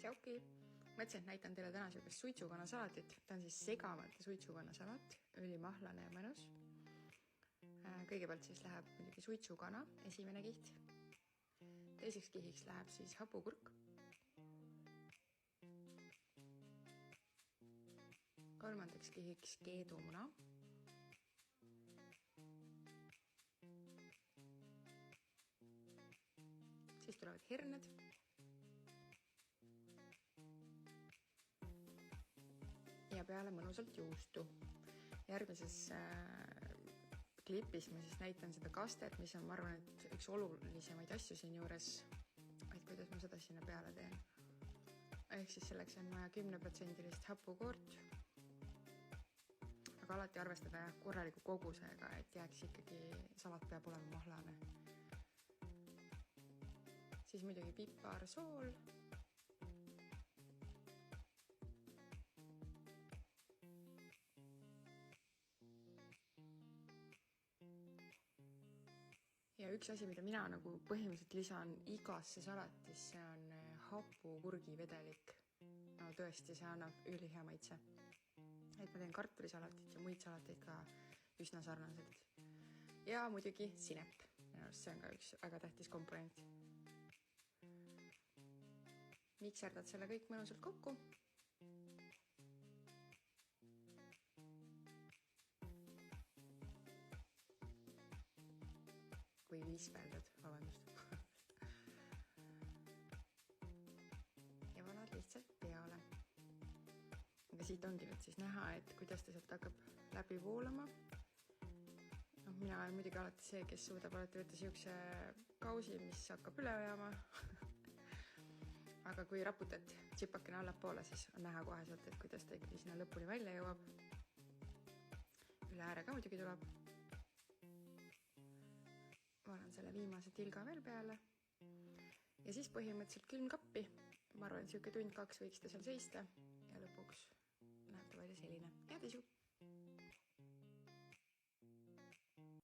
Tšauki! Mõtlesin, et näitan teile täna sellist suitsukonna salatit. Ta on siis segamata suitsukonna salat, ülimahlane ja mõnus. Kõigepealt siis läheb muidugi suitsukana, esimene kiht. Teiseks kihiks läheb siis hapukurk. Kolmandaks kihiks keedumuna. Siis tulevad herned. Ja peale mõnusalt juustu. Järgmises klipis ma siis näitan seda kastet, mis on, ma arvan, et üks olulisemaid asju siin juures, et kuidas ma seda sinna peale teen. Ehk siis selleks on vaja 10% hapukoort, aga alati arvestada korraliku kogusega, et jääks ikkagi, salat peab olema mahlane. Siis muidugi pipar, sool. Ja üks asi, mida mina nagu põhimõtteliselt lisan igasse salatisse, on hapukurgivedelik. No tõesti, see annab ülihea maitse. Et ma teen kartulisalatit ja muid salateid ka üsna sarnaselt. Ja muidugi sinep. See on ka üks väga tähtis komponent. Mikserdad selle kõik mõnusalt kokku. Või viispeldad, vabandust. Ja vanad lihtsalt peale. Aga siit ongi nüüd siis näha, et kuidas ta sealt hakkab läbi voolama. No, mina olen muidugi alati see, kes suudab alati võtta siukse kausi, mis hakkab üle ajama. Aga kui raputad tsipakene allapoole, siis on näha kohe sealt, et kuidas ta ikkagi sinna lõpuni välja jõuab. Üle ääre ka muidugi tuleb. Varan selle viimase tilga veel peale. Ja siis põhimõtteliselt külmkappi. Ma arvan, et siuke tund 2 võiks ta seal seista. Ja lõpuks näeb ta välja selline. Head isu!